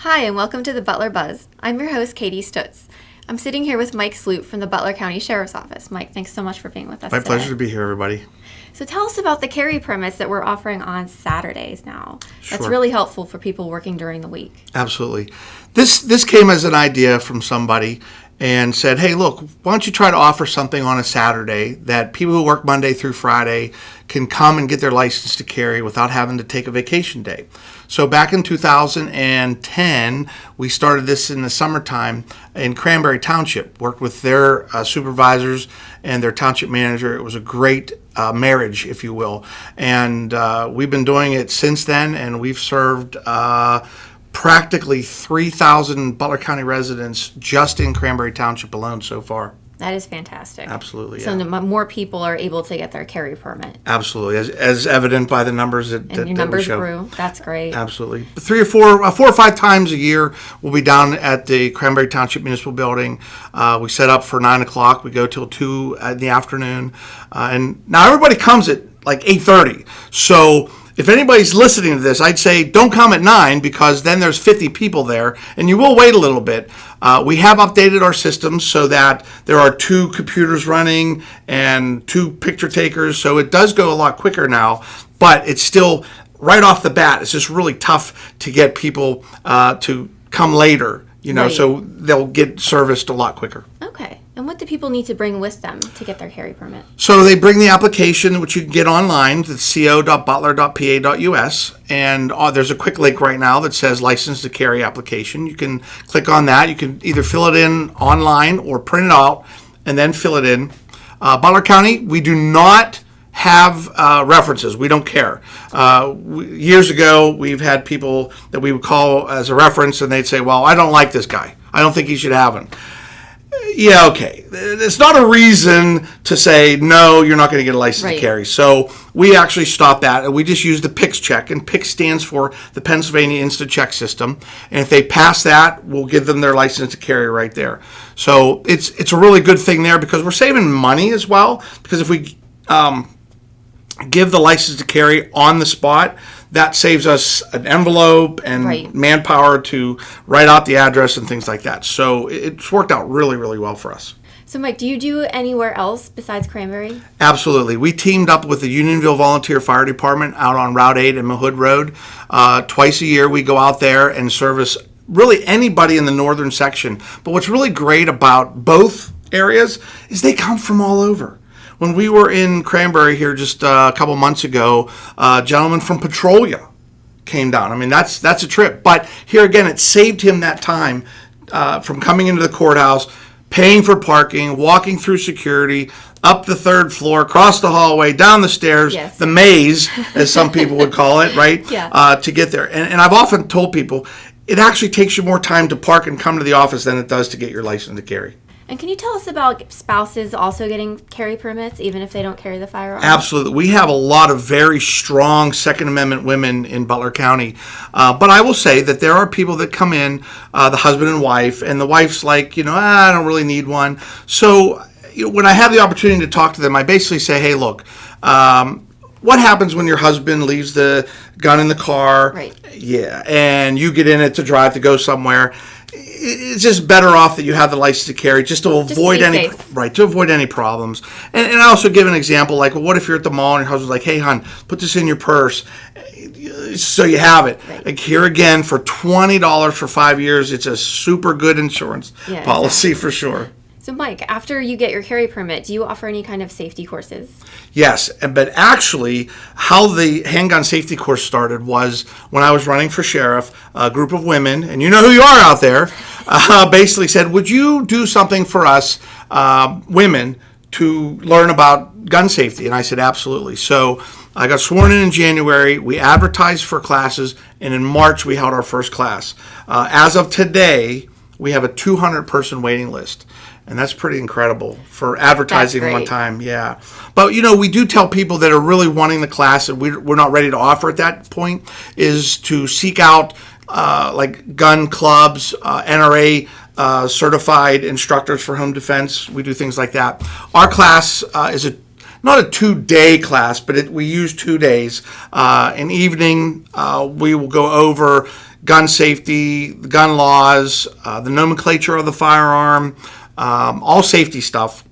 Hi, and welcome to the Butler Buzz. I'm your host, Katie Stutz. I'm sitting here with Mike Slupe from the Butler County Sheriff's Office. Mike, thanks so much for being with us My today. pleasure to be here, everybody. So tell us about the carry permits that we're offering on Saturdays now. Sure. That's really helpful for people working during the week. Absolutely. This came as an idea from somebody and said, hey, look, why don't you try to offer something on a Saturday that people who work Monday through Friday can come and get their license to carry without having to take a vacation day. So back in 2010, we started this in the summertime in Cranberry Township, worked with their supervisors and their township manager. It was a great marriage, if you will. And we've been doing it since then, and we've served practically 3,000 Butler County residents just in Cranberry Township alone so far. That is fantastic. Absolutely, So more people are able to get their carry permit. Absolutely, as evident by the numbers that And your we numbers show. grew. That's great. Absolutely. 4 or 5 times a year, we'll be down at the Cranberry Township Municipal Building. We set up for 9 o'clock. We go till 2 in the afternoon. And now everybody comes at like 8:30. So if anybody's listening to this, I'd say don't come at 9 because then there's 50 people there and you will wait a little bit. We have updated our systems so that there are 2 computers running and 2 picture takers. So it does go a lot quicker now, but it's still right off the bat. It's just really tough to get people to come later, Right. so they'll get serviced a lot quicker. Okay. And what do people need to bring with them to get their carry permit? So they bring the application, which you can get online, to co.butler.pa.us, and there's a quick link right now that says license to carry application. You can click on that. You can either fill it in online or print it out and then fill it in. Butler County, we do not have references. We don't care. Years ago, we've had people that we would call as a reference, and they'd say, well, I don't like this guy. I don't think he should have one. Yeah, okay. It's not a reason to say, no, you're not going to get a license to carry. So we actually stop that, and we just use the PICS check, and PICS stands for the Pennsylvania Instant Check System. And if they pass that, we'll give them their license to carry right there. So it's a really good thing there because we're saving money as well, because if we give the license to carry on the spot, that saves us an envelope and manpower to write out the address and things like that. So it's worked out really, really well for us. So, Mike, do you do anywhere else besides Cranberry? Absolutely. We teamed up with the Unionville Volunteer Fire Department out on Route 8 and Mahood Road. Twice a year, we go out there and service really anybody in the northern section. But what's really great about both areas is they come from all over. When we were in Cranberry here just a couple months ago, a gentleman from Petrolia came down. I mean, that's a trip. But here again, it saved him that time from coming into the courthouse, paying for parking, walking through security, up the 3rd floor, across the hallway, down the stairs, the maze, as some people would call it, right? To get there. And I've often told people, it actually takes you more time to park and come to the office than it does to get your license to carry. And can you tell us about spouses also getting carry permits, even if they don't carry the firearm? Absolutely. We have a lot of very strong Second Amendment women in Butler County. But I will say that there are people that come in, the husband and wife, and the wife's like, I don't really need one. So when I have the opportunity to talk to them, I basically say, hey, look, what happens when your husband leaves the gun in the car? Right. Yeah. And you get in it to drive to go somewhere. It's just better off that you have the license to carry just to avoid any problems. And I also give an example, like, well, what if you're at the mall and your husband's like, hey, hon, put this in your purse so you have it. Right. Like here again, for $20 for 5 years, it's a super good insurance policy for sure. So, Mike, after you get your carry permit, do you offer any kind of safety courses? Yes, but actually, how the handgun safety course started was when I was running for sheriff, a group of women, and you know who you are out there, basically said, would you do something for us, women, to learn about gun safety? And I said, absolutely. So I got sworn in January, we advertised for classes, and in March we held our first class. As of today, we have a 200-person waiting list. And that's pretty incredible for advertising one time. Yeah. But, we do tell people that are really wanting the class and we're not ready to offer at that point is to seek out like gun clubs, NRA certified instructors for home defense. We do things like that. Our class is not a 2-day class, but we use 2 days. An evening, we will go over gun safety, the gun laws, the nomenclature of the firearm, all safety stuff.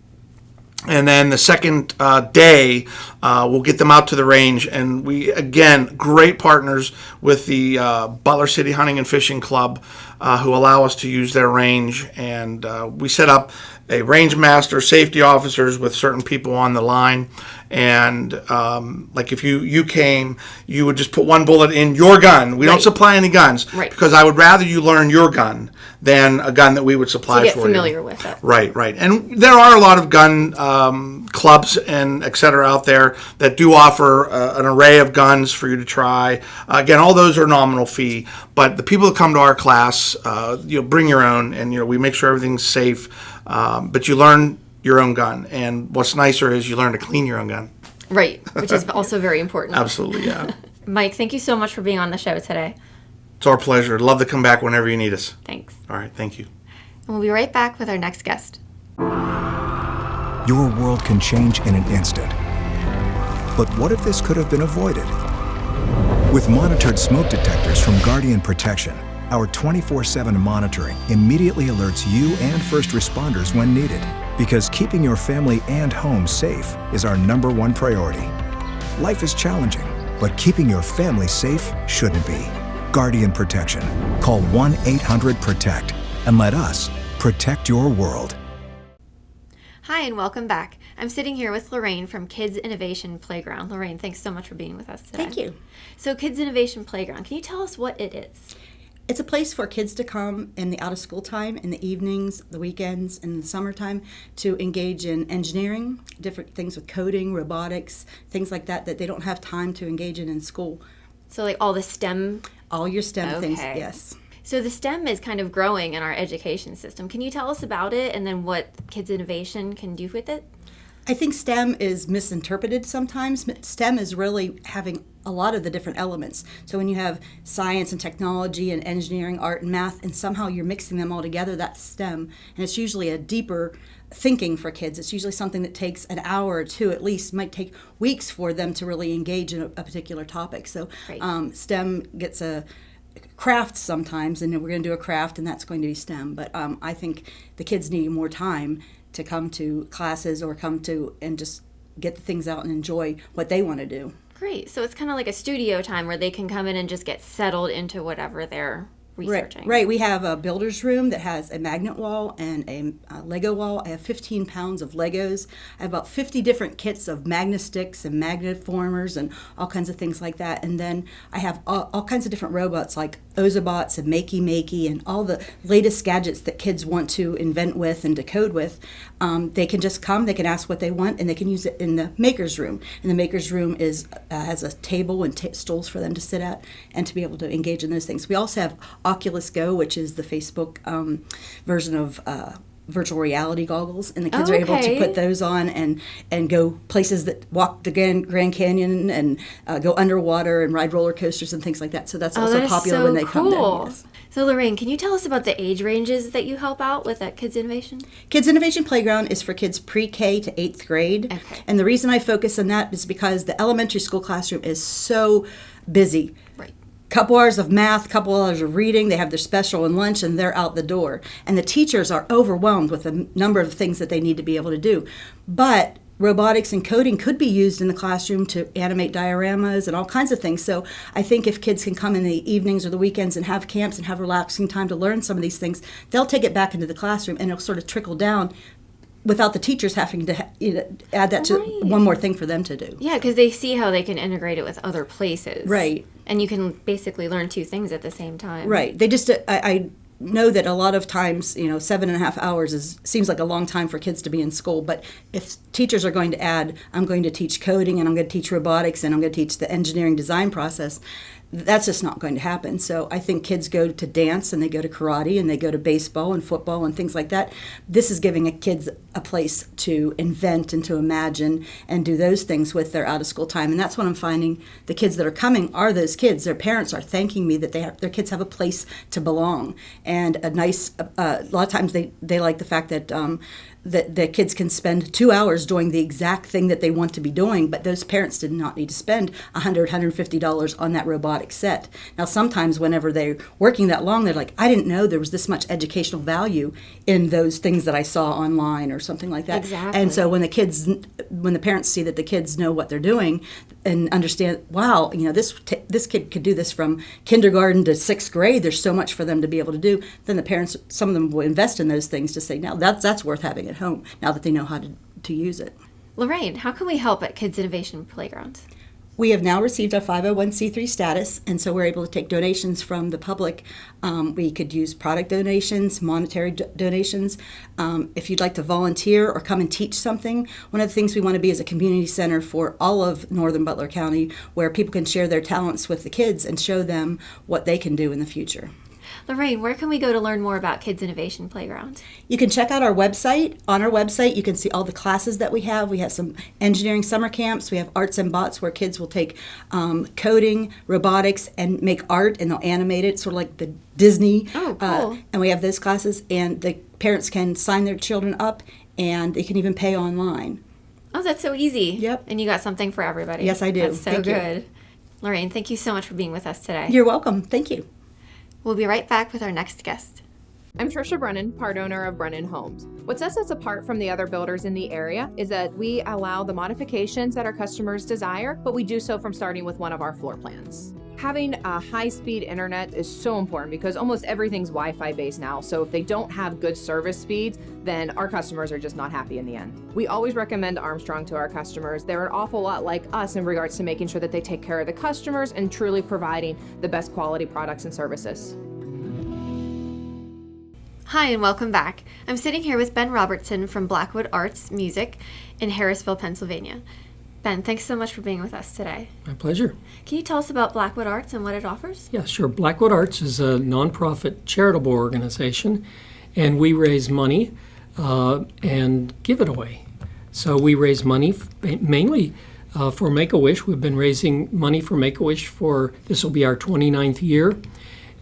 And then the second day, we'll get them out to the range. And we, again, great partners with the Butler City Hunting and Fishing Club, who allow us to use their range. And we set up a range master, safety officers with certain people on the line. And like if you came, you would just put one bullet in your gun. We don't supply any guns because I would rather you learn your gun than a gun that we would supply for you. To get familiar with it. Right. And there are a lot of gun clubs and et cetera out there that do offer an array of guns for you to try. Again, all those are nominal fee, but the people that come to our class, bring your own, and we make sure everything's safe. But you learn your own gun, and what's nicer is you learn to clean your own gun. Right, which is also very important. Absolutely, yeah. Mike, thank you so much for being on the show today. It's our pleasure. Love to come back whenever you need us. Thanks. All right, thank you. And we'll be right back with our next guest. Your world can change in an instant. But what if this could have been avoided? With monitored smoke detectors from Guardian Protection, our 24/7 monitoring immediately alerts you and first responders when needed, because keeping your family and home safe is our #1 priority. Life is challenging, but keeping your family safe shouldn't be. Guardian Protection. Call 1-800-PROTECT and let us protect your world. Hi, and welcome back. I'm sitting here with Lorraine from Kids Innovation Playground. Lorraine, thanks so much for being with us today. Thank you. So Kids Innovation Playground, can you tell us what it is? It's a place for kids to come in the out-of-school time, in the evenings, the weekends, and in the summertime to engage in engineering, different things with coding, robotics, things like that they don't have time to engage in school. So like all the STEM? All your STEM things, yes. So the STEM is kind of growing in our education system. Can you tell us about it and then what Kids Innovation can do with it? I think STEM is misinterpreted sometimes. STEM is really having a lot of the different elements. So when you have science and technology and engineering, art and math, and somehow you're mixing them all together, that's STEM. And it's usually a deeper thinking for kids. It's usually something that takes an hour or two at least, might take weeks for them to really engage in a particular topic. So STEM gets a craft sometimes, and we're going to do a craft, and that's going to be STEM. But I think the kids need more time to come to classes or come to and just get the things out and enjoy what they want to do. Great. So it's kind of like a studio time where they can come in and just get settled into whatever they're researching. Right. We have a builder's room that has a magnet wall and a Lego wall. I have 15 pounds of Legos. I have about 50 different kits of magnet sticks and magnet formers and all kinds of things like that. And then I have all kinds of different robots like Ozobots and Makey and all the latest gadgets that kids want to invent with and to code with. They can just come, they can ask what they want, and they can use it in the maker's room. And the maker's room has a table and stools for them to sit at and to be able to engage in those things. We also have Oculus Go, which is the Facebook version of virtual reality goggles, and the kids are able to put those on and go places that walk the Grand Canyon and go underwater and ride roller coasters and things like that. So that's also popular when they come down. Yes. So Lorraine, can you tell us about the age ranges that you help out with at Kids Innovation? Kids Innovation Playground is for kids pre-K to 8th grade. Okay. And the reason I focus on that is because the elementary school classroom is so busy. Right. Couple hours of math, couple hours of reading, they have their special and lunch, and they're out the door. And the teachers are overwhelmed with the number of things that they need to be able to do. But robotics and coding could be used in the classroom to animate dioramas and all kinds of things. So I think if kids can come in the evenings or the weekends and have camps and have relaxing time to learn some of these things, they'll take it back into the classroom, and it'll sort of trickle down without the teachers having to add that to one more thing for them to do. Yeah, because they see how they can integrate it with other places. Right. And you can basically learn two things at the same time. Right. They just, I know that a lot of times, 7.5 hours seems like a long time for kids to be in school, but if teachers are going to add, I'm going to teach coding and I'm going to teach robotics and I'm going to teach the engineering design process, that's just not going to happen. So I think kids go to dance and they go to karate and they go to baseball and football and things like that. This is giving kids a place to invent and to imagine and do those things with their out of school time. And that's what I'm finding. The kids that are coming are those kids. Their parents are thanking me that their kids have a place to belong. And a lot of times they like the fact that that the kids can spend 2 hours doing the exact thing that they want to be doing, but those parents did not need to spend $100, $150 on that robotic set. Now, sometimes whenever they're working that long, they're like, I didn't know there was this much educational value in those things that I saw online or something like that. Exactly. And so when the parents see that the kids know what they're doing and understand, wow, this kid could do this from kindergarten to 6th grade, there's so much for them to be able to do, then the parents, some of them will invest in those things to say, now that's worth having at home, now that they know how to use it. Lorraine, how can we help at Kids Innovation Playground? We have now received our 501c3 status, and so we're able to take donations from the public. We could use product donations, monetary donations. If you'd like to volunteer or come and teach something, one of the things we want to be is a community center for all of northern Butler County, where people can share their talents with the kids and show them what they can do in the future. Lorraine, where can we go to learn more about Kids Innovation Playground? You can check out our website. On our website, you can see all the classes that we have. We have some engineering summer camps. We have arts and bots where kids will take coding, robotics, and make art, and they'll animate it, sort of like the Disney. Oh, cool. And we have those classes, and the parents can sign their children up, and they can even pay online. Oh, that's so easy. Yep. And you got something for everybody. Yes, I do. That's so Thank you. good. Lorraine, thank you so much for being with us today. You're welcome. Thank you. We'll be right back with our next guest. I'm Trisha Brennan, part owner of Brennan Homes. What sets us apart from the other builders in the area is that we allow the modifications that our customers desire, but we do so from starting with one of our floor plans. Having a high-speed internet is so important because almost everything's Wi-Fi based now, so if they don't have good service speeds, then our customers are just not happy in the end. We always recommend Armstrong to our customers. They're an awful lot like us in regards to making sure that they take care of the customers and truly providing the best quality products and services. Hi, and welcome back. I'm sitting here with Ben Robertson from Blackwood Arts Music in Harrisville, Pennsylvania. Ben, thanks so much for being with us today. My pleasure. Can you tell us about Blackwood Arts and what it offers? Yeah, sure. Blackwood Arts is a nonprofit charitable organization, and we raise money and give it away. So we raise money mainly for Make-A-Wish. We've been raising money for Make-A-Wish this will be our 29th year.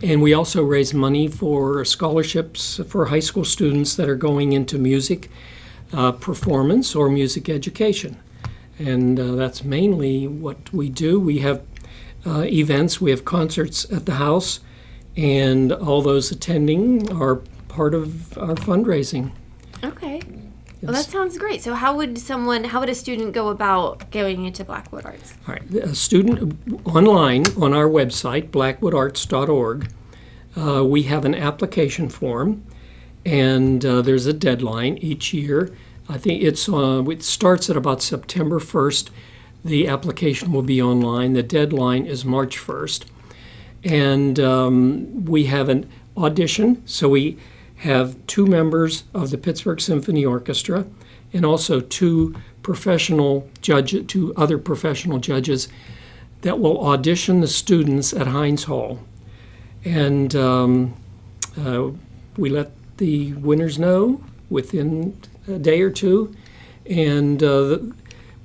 And we also raise money for scholarships for high school students that are going into music performance or music education. And that's mainly what we do. We have events, we have concerts at the house, and all those attending are part of our fundraising. Okay. Well, that sounds great. So how would a student go about going into Blackwood Arts? All right, a student online on our website, blackwoodarts.org, we have an application form, and there's a deadline each year. I think it starts at about September 1st. The application will be online. The deadline is March 1st. And we have an audition, so we have 2 members of the Pittsburgh Symphony Orchestra and also 2 other professional judges that will audition the students at Heinz Hall. And we let the winners know within a day or two, and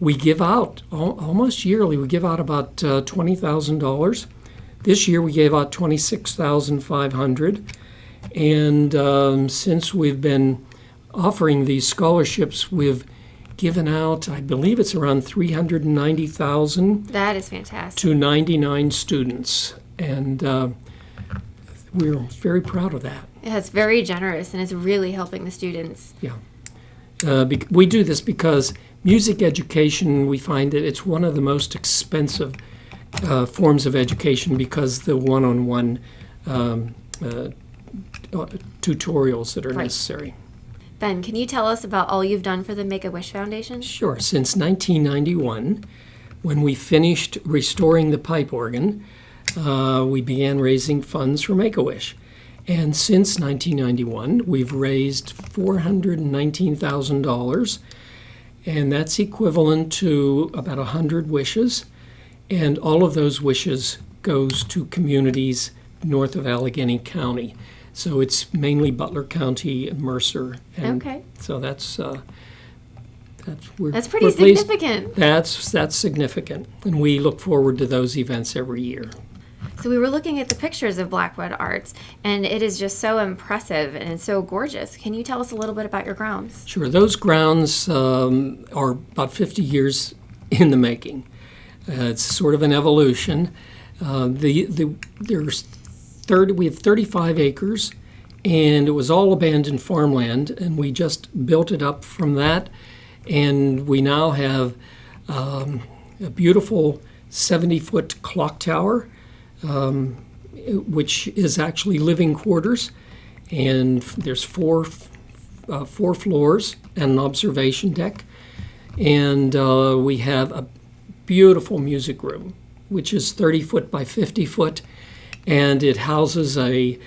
we give out almost yearly. We give out about $20,000. This year we gave out $26,500, and since we've been offering these scholarships, we've given out, I believe it's around $390,000. That is fantastic. To 99 students, and we're very proud of that. Yeah, it's very generous, and it's really helping the students. Yeah. We do this because music education, we find that it's one of the most expensive forms of education because the one-on-one tutorials that are necessary. Ben, can you tell us about all you've done for the Make-A-Wish Foundation? Sure. Since 1991, when we finished restoring the pipe organ, we began raising funds for Make-A-Wish. And since 1991, we've raised $419,000, and that's equivalent to about 100 wishes. And all of those wishes goes to communities north of Allegheny County. So it's mainly Butler County and Mercer. And okay. So that's pretty significant. That's significant, and we look forward to those events every year. So we were looking at the pictures of Blackwood Arts, and it is just so impressive and so gorgeous. Can you tell us a little bit about your grounds? Sure. Those grounds are about 50 years in the making. It's sort of an evolution. We have 35 acres, and it was all abandoned farmland, and we just built it up from that, and we now have a beautiful 70-foot clock tower, which is actually living quarters, and there's four floors and an observation deck, and we have a beautiful music room, which is 30 foot by 50 foot, and it houses a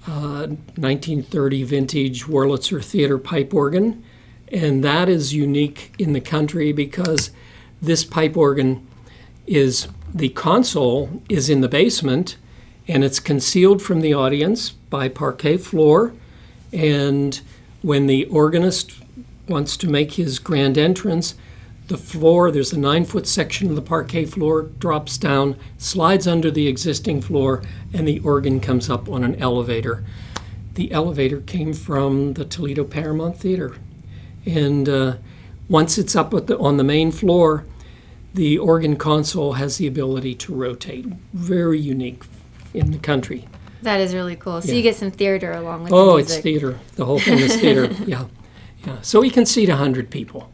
1930 vintage Wurlitzer theater pipe organ, and that is unique in the country because this pipe organ is, the console is in the basement, and it's concealed from the audience by parquet floor, and when the organist wants to make his grand entrance, the floor, there's a 9-foot section of the parquet floor, drops down, slides under the existing floor, and the organ comes up on an elevator. The elevator came from the Toledo Paramount Theater. And once it's up on the main floor, the organ console has the ability to rotate. Very unique in the country. That is really cool. So Yeah. you get some theater along with the Oh, music. it's theater. The whole thing is theater. Yeah. So we can seat 100 people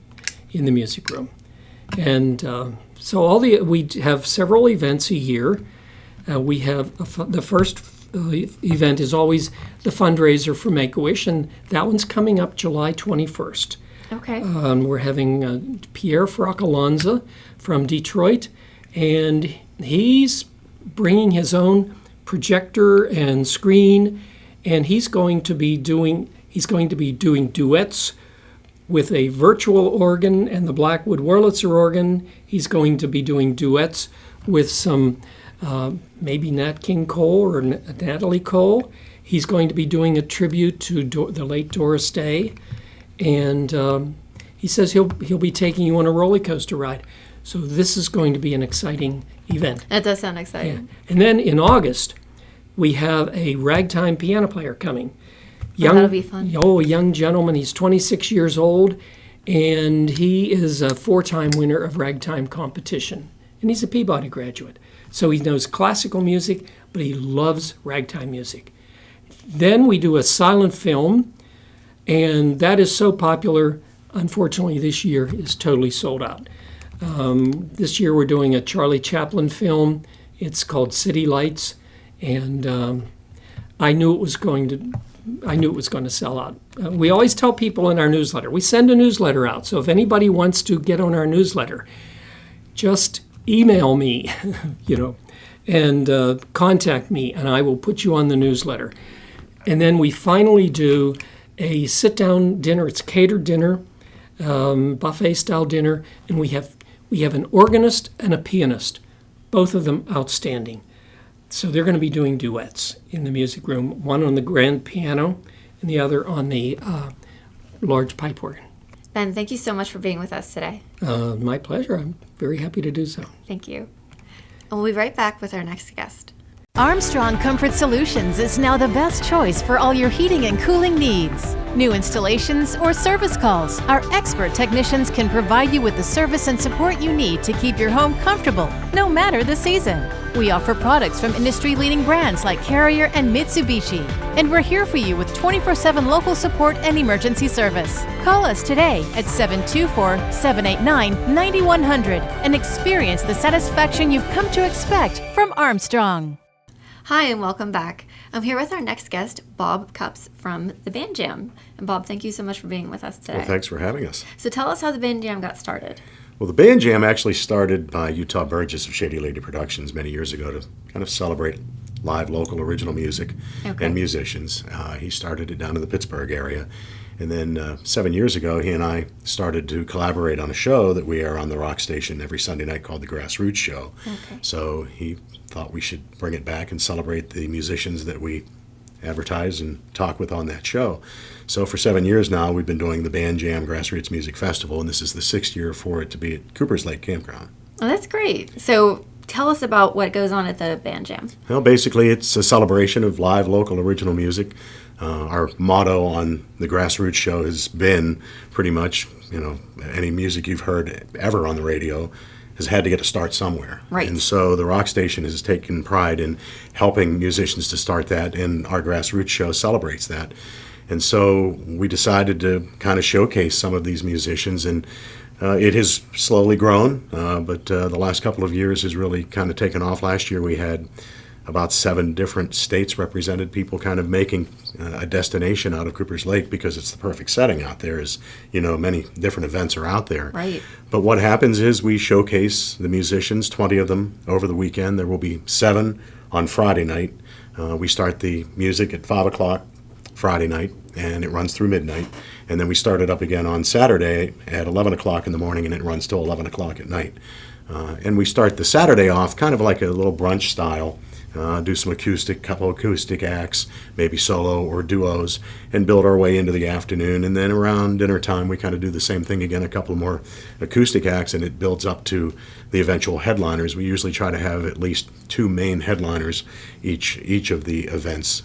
in the music room. And so we have several events a year. We have the first event is always the fundraiser for Make-A-Wish, and that one's coming up July 21st. Okay. We're having Pierre Fracalonza from Detroit, and he's bringing his own projector and screen, and he's going to be doing duets with a virtual organ and the Blackwood Wurlitzer organ. He's going to be doing duets with some maybe Nat King Cole or Natalie Cole. He's going to be doing a tribute to the late Doris Day, and he says he'll be taking you on a roller coaster ride. So this is going to be an exciting event. That does sound exciting. And then in August, we have a ragtime piano player coming. That'll be fun. Oh, a young gentleman. He's 26 years old, and he is a 4-time winner of ragtime competition. And he's a Peabody graduate. So he knows classical music, but he loves ragtime music. Then we do a silent film, and that is so popular, unfortunately this year is totally sold out. This year we're doing a Charlie Chaplin film. It's called City Lights, and I knew it was going to sell out. We always tell people in our newsletter, we send a newsletter out, so if anybody wants to get on our newsletter, just email me, and contact me, and I will put you on the newsletter. And then we finally do a sit-down dinner. It's catered dinner, buffet-style dinner, and we have an organist and a pianist, both of them outstanding. So they're going to be doing duets in the music room, one on the grand piano and the other on the large pipe organ. Ben, thank you so much for being with us today. My pleasure. I'm very happy to do so. Thank you. And we'll be right back with our next guest. Armstrong Comfort Solutions is now the best choice for all your heating and cooling needs. New installations or service calls, our expert technicians can provide you with the service and support you need to keep your home comfortable, no matter the season. We offer products from industry-leading brands like Carrier and Mitsubishi, and we're here for you with 24/7 local support and emergency service. Call us today at 724-789-9100 and experience the satisfaction you've come to expect from Armstrong. Hi, and welcome back. I'm here with our next guest, Bob Cups from the Band Jam. And Bob, thank you so much for being with us today. Well, thanks for having us. So tell us how the Band Jam got started. Well, the Band Jam actually started by Utah Burgess of Shady Lady Productions many years ago to kind of celebrate live, local, original music and musicians. He started it down in the Pittsburgh area. And then 7 years ago, he and I started to collaborate on a show that we air on the rock station every Sunday night called the Grassroots Show. Okay. So he thought we should bring it back and celebrate the musicians that we advertise and talk with on that show. So for 7 years now, we've been doing the Band Jam Grassroots Music Festival, and this is the 6th year for it to be at Cooper's Lake Campground. Oh, that's great. So tell us about what goes on at the band jam. Well, basically, it's a celebration of live, local, original music. Our motto on the Grassroots show has been pretty much, any music you've heard ever on the radio has had to get a start somewhere. Right. And so the rock station has taken pride in helping musicians to start that, and our Grassroots show celebrates that. And so we decided to kind of showcase some of these musicians, and it has slowly grown, but the last couple of years has really kind of taken off. Last year we had about 7 different states represented, people kind of making a destination out of Cooper's Lake because it's the perfect setting out there, as many different events are out there. Right. But what happens is we showcase the musicians, 20 of them over the weekend. There will be 7 on Friday night. We start the music at 5 o'clock Friday night, and it runs through midnight. And then we start it up again on Saturday at 11 o'clock in the morning, and it runs till 11 o'clock at night. And we start the Saturday off kind of like a little brunch style. Do some couple acoustic acts, maybe solo or duos, and build our way into the afternoon. And then around dinner time, we kind of do the same thing again, a couple more acoustic acts, and it builds up to the eventual headliners. We usually try to have at least 2 main headliners each of the events.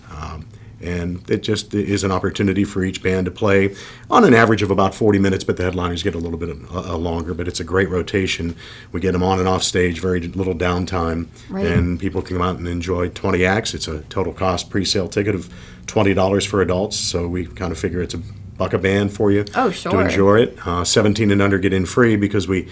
And it just is an opportunity for each band to play on an average of about 40 minutes, but the headliners get a little bit longer. But it's a great rotation. We get them on and off stage, very little downtime, Right. and people come out and enjoy 20 acts. It's a total cost pre-sale ticket of $20 for adults, so we kind of figure it's $1 a band for you Oh, to sure. enjoy it. 17 and under get in free because we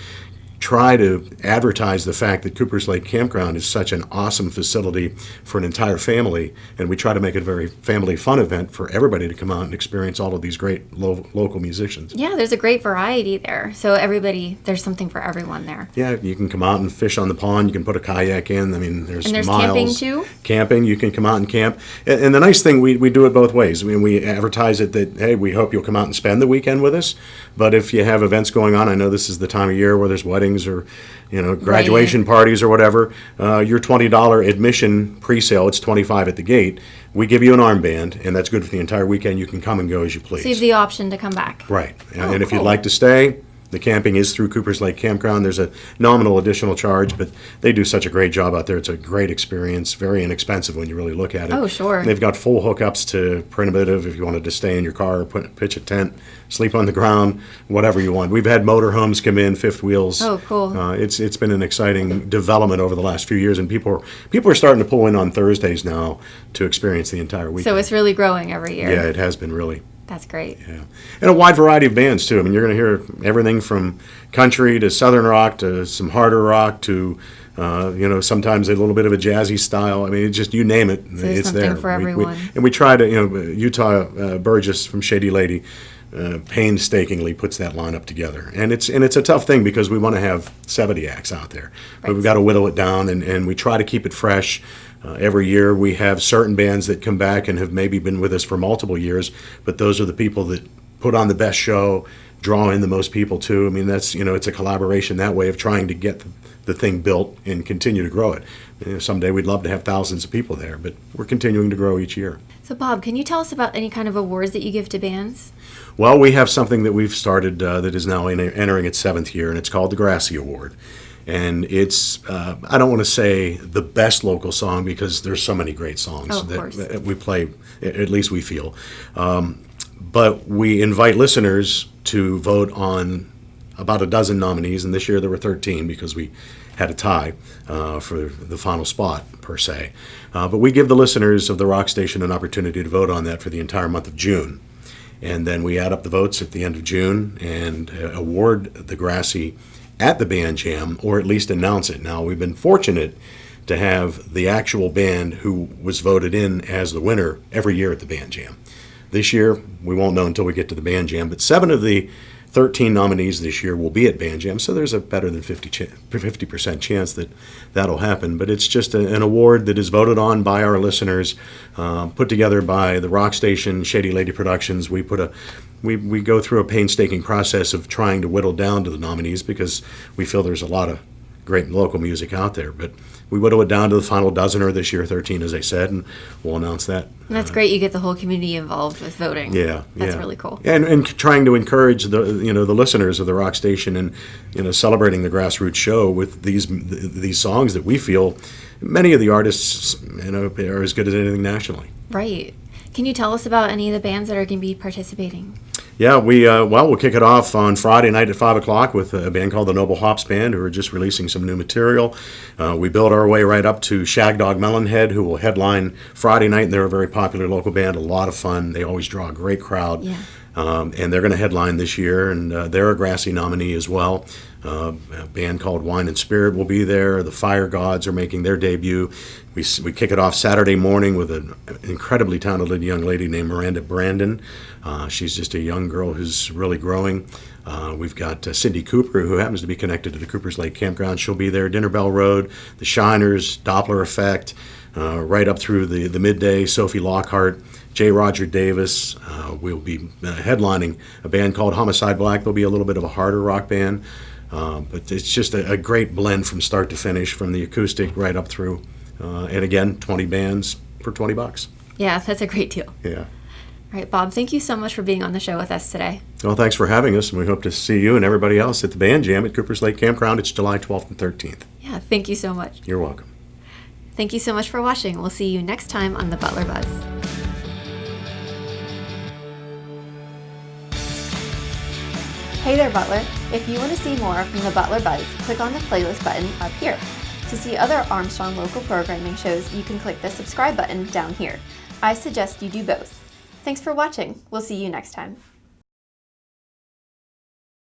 try to advertise the fact that Cooper's Lake Campground is such an awesome facility for an entire family, and we try to make it a very family fun event for everybody to come out and experience all of these great local musicians. Yeah, there's a great variety there. So there's something for everyone there. Yeah, you can come out and fish on the pond. You can put a kayak in. I mean, there's And there's miles. camping too? Camping, you can come out and camp. And the nice thing, we do it both ways. I mean, we advertise it that, hey, we hope you'll come out and spend the weekend with us. But if you have events going on, I know this is the time of year where there's weddings or graduation parties or whatever, your $20 admission pre-sale, it's $25 at the gate. We give you an armband, and that's good for the entire weekend. You can come and go as you please. So you have the option to come back. Right. Oh, And if you'd cool. like to stay, the camping is through Cooper's Lake Campground. There's a nominal additional charge, but they do such a great job out there. It's a great experience, very inexpensive when you really look at it. Oh, sure. They've got full hookups to primitive if you wanted to stay in your car or pitch a tent, sleep on the ground, whatever you want. We've had motorhomes come in, fifth wheels. Oh, cool. It's been an exciting development over the last few years, and people are starting to pull in on Thursdays now to experience the entire weekend. So it's really growing every year. Yeah, it has been really. That's great. Yeah. And a wide variety of bands, too. I mean, you're going to hear everything from country to southern rock to some harder rock to, sometimes a little bit of a jazzy style. I mean, it's just, you name it, there's it's something there. for everyone. And we try to, Utah Burgess from Shady Lady painstakingly puts that lineup together. And it's a tough thing because we want to have 70 acts out there. But Right. we've got to whittle it down, and we try to keep it fresh. Every year we have certain bands that come back and have maybe been with us for multiple years, but those are the people that put on the best show, draw in the most people too. I mean, that's, it's a collaboration that way of trying to get the thing built and continue to grow it. Someday we'd love to have thousands of people there, but we're continuing to grow each year. So Bob, can you tell us about any kind of awards that you give to bands? Well, we have something that we've started that is now entering its 7th year, and it's called the Grassy Award. And it's, I don't want to say the best local song because there's so many great songs Oh, of course. that we play, at least we feel. But we invite listeners to vote on about a dozen nominees, and this year there were 13 because we had a tie for the final spot, per se. But we give the listeners of the Rock Station an opportunity to vote on that for the entire month of June. And then we add up the votes at the end of June and award the Grassy at the band jam, or at least announce it. Now, we've been fortunate to have the actual band who was voted in as the winner every year at the band jam. This year, we won't know until we get to the band jam, but 7 of the 13 nominees this year will be at band jam, so there's a better than 50% chance that that'll happen. But it's just an award that is voted on by our listeners, put together by the Rock Station, Shady Lady Productions. We go through a painstaking process of trying to whittle down to the nominees because we feel there's a lot of great local music out there. But we whittle it down to the final dozener this year, 13 as I said, and we'll announce that. And that's great. You get the whole community involved with voting. Yeah, That's yeah. really cool. And trying to encourage the listeners of the rock station and celebrating the grassroots show with these songs that we feel many of the artists are as good as anything nationally. Right. Can you tell us about any of the bands that are going to be participating? Yeah, we'll kick it off on Friday night at 5 o'clock with a band called the Noble Hops Band, who are just releasing some new material. We build our way right up to Shagdog Melonhead, who will headline Friday night, and they're a very popular local band, a lot of fun. They always draw a great crowd. Yeah. And they're going to headline this year, and they're a Grassy nominee as well. A band called Wine and Spirit will be there. The Fire Gods are making their debut. We kick it off Saturday morning with an incredibly talented young lady named Miranda Brandon. She's just a young girl who's really growing. We've got Cindy Cooper, who happens to be connected to the Coopers Lake Campground. She'll be there. Dinner Bell Road, The Shiners, Doppler Effect, right up through the midday. Sophie Lockhart, J. Roger Davis. We'll be headlining a band called Homicide Black. They'll be a little bit of a harder rock band. But it's just a great blend from start to finish, from the acoustic right up through. And again, 20 bands for $20. Yeah, that's a great deal. Yeah. All right, Bob, thank you so much for being on the show with us today. Well, thanks for having us, and we hope to see you and everybody else at the Band Jam at Coopers Lake Campground. It's July 12th and 13th. Yeah, thank you so much. You're welcome. Thank you so much for watching. We'll see you next time on the Butler Buzz. Hey there, Butler. If you want to see more from the Butler Buzz, click on the playlist button up here. To see other Armstrong local programming shows, you can click the subscribe button down here. I suggest you do both. Thanks for watching. We'll see you next time.